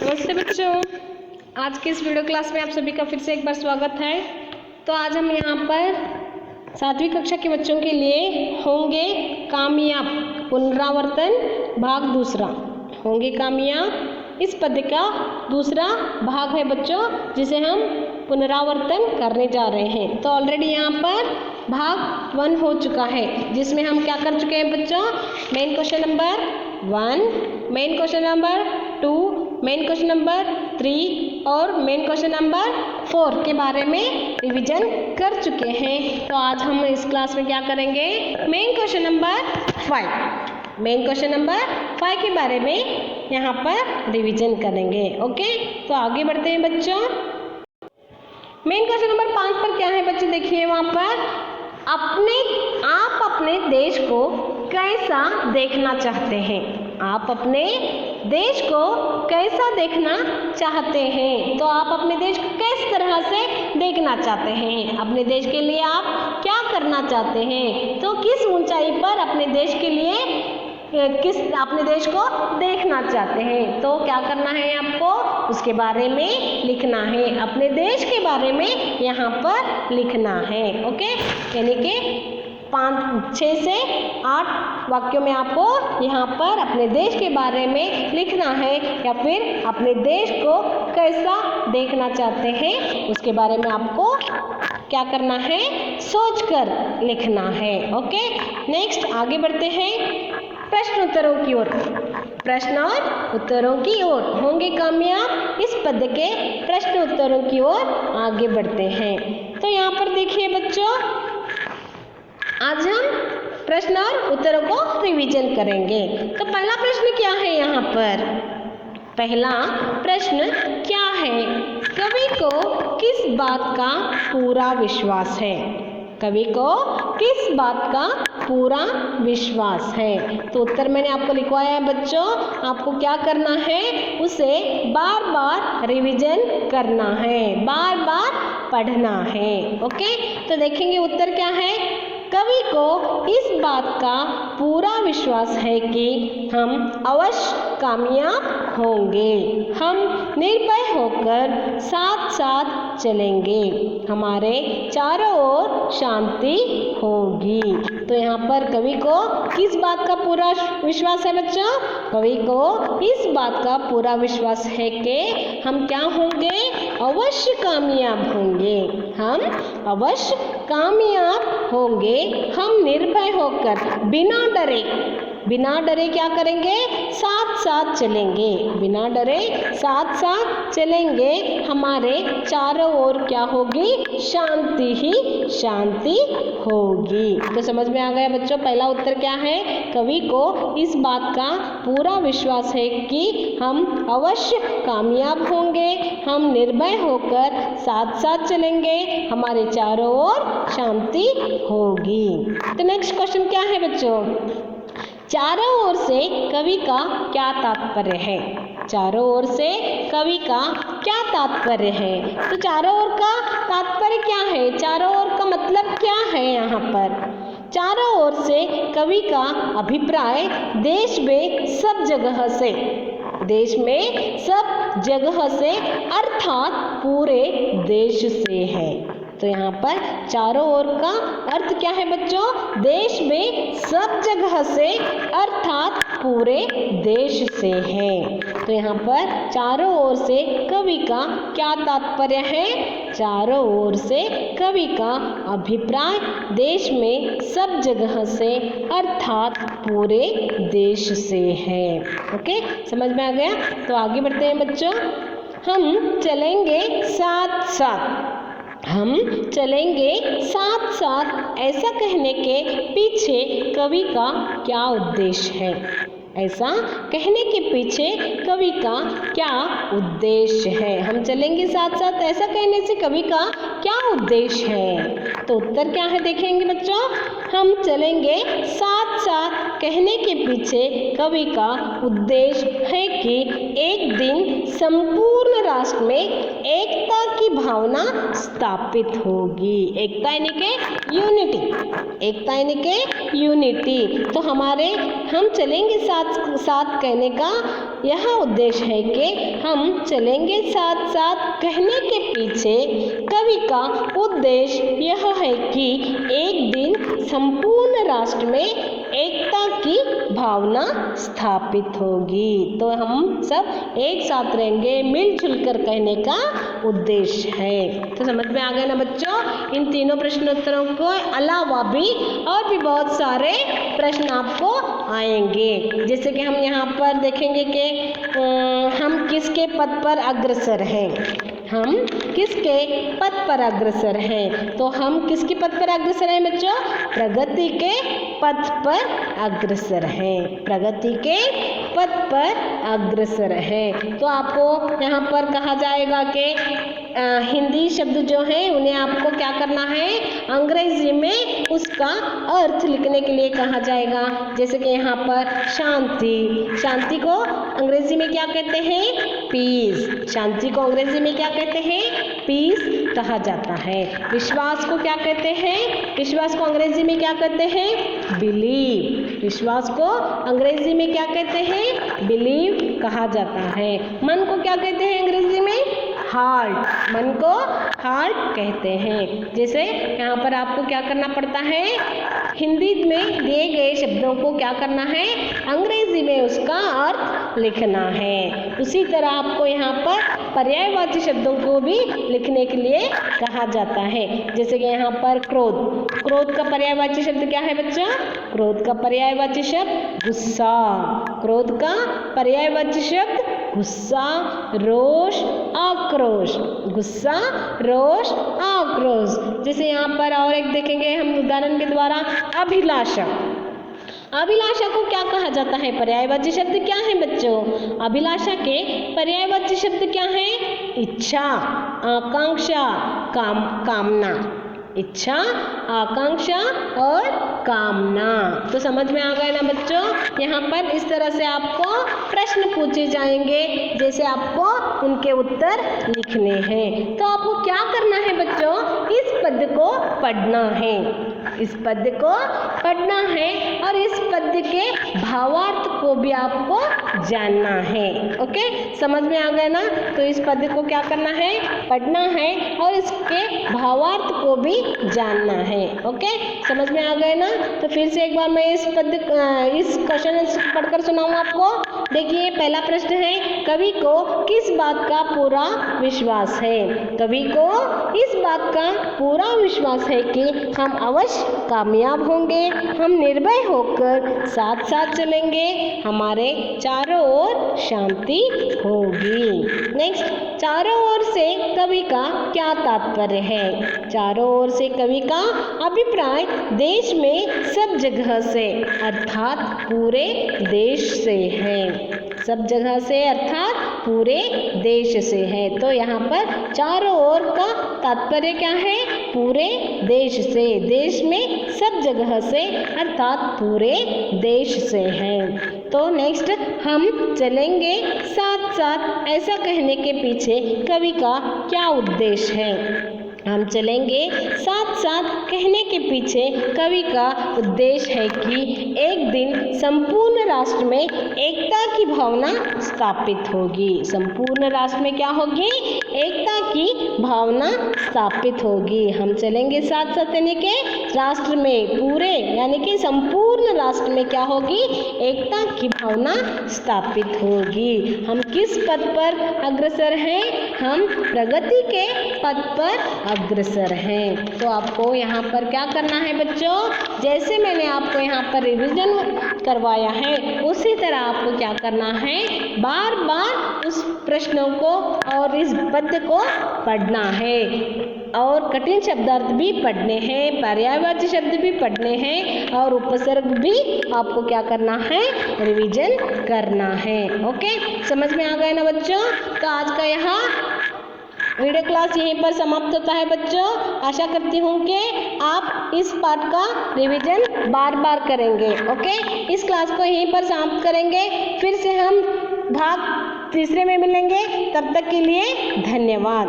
नमस्ते बच्चों, आज की इस वीडियो क्लास में आप सभी का फिर से एक बार स्वागत है। तो आज हम यहाँ पर 7वीं कक्षा के बच्चों के लिए होंगे कामयाब पुनरावर्तन भाग दूसरा। होंगे कामयाब इस पद्य का दूसरा भाग है बच्चों, जिसे हम पुनरावर्तन करने जा रहे हैं। तो ऑलरेडी यहाँ पर भाग 1 हो चुका है, जिसमें हम क्या कर चुके हैं बच्चों, main question number 1, main question number 2, main question number 3 और मेन क्वेश्चन नंबर 4 के बारे में रिवीजन कर चुके हैं। तो आज हम इस क्लास में क्या करेंगे, main question number 5, main question number 5 के बारे में यहाँ पर रिवीजन करेंगे। ओके, तो आगे बढ़ते हैं बच्चों। मेन क्वेश्चन नंबर 5 पर क्या है बच्चे, देखिए वहाँ पर आप अपने देश को कैसा देखना चाहते हैं। आप अपने देश को कैसा देखना चाहते हैं। तो आप अपने देश को किस तरह से देखना चाहते हैं, अपने देश के लिए आप क्या करना चाहते हैं। तो किस ऊंचाई पर अपने देश के लिए अपने देश को देखना चाहते हैं। तो क्या करना है आपको, उसके बारे में लिखना है, अपने देश के बारे में यहाँ पर लिखना है। ओके, यानी कि 6 से 8 वाक्यों में आपको यहाँ पर अपने देश के बारे में लिखना है, या फिर अपने देश को कैसा देखना चाहते हैं उसके बारे में आपको क्या करना है, सोचकर लिखना है। ओके, नेक्स्ट आगे बढ़ते हैं प्रश्न उत्तरों की ओर। प्रश्न और उत्तरों की ओर होंगे कामयाब इस पद्य के प्रश्न उत्तरों की ओर आगे बढ़ते हैं। तो यहाँ पर देखिए बच्चों, आज हम प्रश्न और उत्तरों को रिवीजन करेंगे। तो पहला प्रश्न क्या है यहाँ पर, पहला प्रश्न क्या है, कवि को किस बात का पूरा विश्वास है। कवि को किस बात का पूरा विश्वास है। तो उत्तर मैंने आपको लिखवाया है बच्चों, आपको क्या करना है, उसे बार बार रिवीजन करना है, बार बार पढ़ना है। ओके, तो देखेंगे उत्तर क्या है। कवि को इस बात का पूरा विश्वास है कि हम अवश्य कामयाब होंगे, हम निर्भय होकर साथ साथ चलेंगे, हमारे चारों ओर शांति होगी। तो यहाँ पर कवि को किस बात का पूरा विश्वास है बच्चों, कवि को इस बात का पूरा विश्वास है कि हम क्या होंगे, अवश्य कामयाब होंगे, हम अवश्य कामयाब होंगे, हम निर्भय होकर बिना डरे क्या करेंगे, साथ साथ चलेंगे, बिना डरे साथ साथ चलेंगे, हमारे चारों ओर क्या होगी, शांति ही शांति होगी। तो समझ में आ गया बच्चों, पहला उत्तर क्या है, कवि को इस बात का पूरा विश्वास है कि हम अवश्य कामयाब होंगे, हम निर्भय होकर साथ साथ चलेंगे, हमारे चारों ओर शांति होगी। तो नेक्स्ट क्वेश्चन क्या है बच्चों, चारों ओर से कवि का क्या तात्पर्य है। चारों ओर से कवि का क्या तात्पर्य है। तो चारों ओर का तात्पर्य क्या है, चारों ओर का मतलब क्या है। यहाँ पर चारों ओर से कवि का अभिप्राय देश में सब जगह से, देश में सब जगह से अर्थात पूरे देश से है। तो यहाँ पर चारों ओर का अर्थ क्या है बच्चों, देश में सब जगह से अर्थात पूरे देश से है। तो यहाँ पर चारों ओर से कवि का क्या तात्पर्य है, चारों ओर से कवि का अभिप्राय देश में सब जगह से अर्थात पूरे देश से है। ओके, समझ में आ गया। तो आगे बढ़ते हैं बच्चों, हम चलेंगे साथ साथ, हम चलेंगे साथ साथ, ऐसा कहने के पीछे कवि का क्या उद्देश्य है। ऐसा कहने के पीछे कवि का क्या उद्देश्य है। हम चलेंगे साथ साथ, ऐसा कहने से कवि का क्या उद्देश्य है। तो उत्तर क्या है देखेंगे बच्चों, हम चलेंगे साथ साथ कहने के पीछे कवि का उद्देश्य है कि एक दिन संपूर्ण राष्ट्र में एकता की भावना स्थापित होगी। एकता यानी के यूनिटी, एकता यानी के यूनिटी। तो हम चलेंगे साथ साथ कहने का यह उद्देश्य है कि हम चलेंगे साथ साथ कहने के पीछे कवि का उद्देश्य यह है कि एक दिन संपूर्ण राष्ट्र में एकता की भावना स्थापित होगी। तो हम सब एक साथ रहेंगे, मिलजुल कर कहने का उद्देश्य है। तो समझ में आ गया ना बच्चों? इन तीनों प्रश्नोत्तरों को अलावा भी और भी बहुत सारे प्रश्न आपको आएंगे। जैसे कि हम यहाँ पर देखेंगे कि हम किसके पथ पर अग्रसर हैं, हम किसके पथ पर अग्रसर हैं। तो हम किसके पथ पर अग्रसर हैं बच्चों? प्रगति के पथ पर अग्रसर हैं, प्रगति के पथ पर अग्रसर हैं। तो आपको यहाँ पर कहा जाएगा कि हिंदी शब्द जो है उन्हें आपको क्या करना है, अंग्रेजी में उसका अर्थ लिखने के लिए कहा जाएगा। जैसे कि यहाँ पर शांति, शांति को अंग्रेजी में क्या कहते हैं? पीस। शांति को अंग्रेजी में क्या कहते हैं? पीस कहा जाता है। विश्वास को क्या कहते हैं? विश्वास को अंग्रेजी में क्या कहते हैं? बिलीव। विश्वास को अंग्रेजी में क्या कहते हैं? बिलीव कहा जाता है। मन को क्या कहते हैं अंग्रेजी में? हार्ट। मन को हार्ट कहते हैं। जैसे यहाँ पर आपको क्या करना पड़ता है, हिंदी में दिए गए शब्दों को क्या करना है, अंग्रेजी में उसका अर्थ लिखना है। उसी तरह आपको यहाँ पर पर्यायवाची शब्दों को भी लिखने के लिए कहा जाता है। जैसे कि यहाँ पर क्रोध, क्रोध का पर्यायवाची शब्द क्या है बच्चा? क्रोध का पर्यायवाची शब्द गुस्सा। क्रोध का पर्यायवाची शब्द गुस्सा, रोष, आक्रोश। गुस्सा, रोष, आक्रोश। जैसे यहाँ पर और एक देखेंगे हम उदाहरण के द्वारा, अभिलाषा। अभिलाषा को क्या कहा जाता है? पर्यायवाची शब्द क्या है बच्चों? अभिलाषा के पर्यायवाची शब्द क्या है? इच्छा, आकांक्षा, कामना। इच्छा, आकांक्षा और कामना। तो समझ में आ गया ना बच्चों? यहाँ पर इस तरह से आपको प्रश्न पूछे जाएंगे, जैसे आपको उनके उत्तर लिखने हैं। तो आपको क्या करना है बच्चों? इस पद्य को पढ़ना है, इस पद्य को पढ़ना है और इस पद्य के भावार्थ को भी आपको जानना है। ओके, समझ में आ गया ना? तो इस पद्य को क्या करना है? पढ़ना है और इसके भावार्थ को भी जानना है। ओके, समझ में आ गए ना? तो फिर से एक बार मैं इस क्वेश्चन पढ़कर सुनाऊं आपको। देखिए, पहला प्रश्न है, कवि को किस बात का पूरा विश्वास है? कवि को इस बात का पूरा विश्वास है कि हम अवश्य कामयाब होंगे, हम निर्भय होकर साथ साथ चलेंगे, हमारे चारों ओर शांति होगी। नेक्स्ट, चारों ओर से कवि का क्या तात्पर्य है? चारों ओर से कवि का अभिप्राय देश में सब जगह से अर्थात पूरे देश से है। सब जगह से अर्थात पूरे देश से है। तो यहाँ पर चारों ओर का तात्पर्य क्या है? पूरे देश से, देश में सब जगह से अर्थात पूरे देश से है। तो नेक्स्ट, हम चलेंगे साथ साथ, ऐसा कहने के पीछे कवि का क्या उद्देश्य है? हम चलेंगे साथ साथ कहने के पीछे कवि का उद्देश्य है कि एक दिन संपूर्ण राष्ट्र में एकता की भावना स्थापित होगी। संपूर्ण राष्ट्र में क्या होगी? एकता की भावना स्थापित होगी। हम चलेंगे साथ साथ यानी कि राष्ट्र में, पूरे यानी कि संपूर्ण राष्ट्र में क्या होगी? एकता की भावना स्थापित होगी। हम किस पथ पर अग्रसर हैं? हम प्रगति के पथ पर अग्रसर हैं। तो आपको यहाँ पर क्या करना है बच्चों? जैसे मैंने आपको यहाँ पर रिवीजन करवाया है, उसी तरह आपको क्या करना है? बार बार उस प्रश्नों को और इस पद्य को पढ़ना है और कठिन शब्दार्थ भी पढ़ने हैं, पर्यायवाची शब्द भी पढ़ने हैं और उपसर्ग भी आपको क्या करना है? रिवीजन करना है। ओके, समझ में आ गया ना बच्चों? तो आज का यहाँ वीडियो क्लास यहीं पर समाप्त होता है बच्चों। आशा करती हूँ कि आप इस पाठ का रिवीजन बार बार करेंगे। ओके, इस क्लास को यहीं पर समाप्त करेंगे। फिर से हम भाग तीसरे में मिलेंगे। तब तक के लिए धन्यवाद।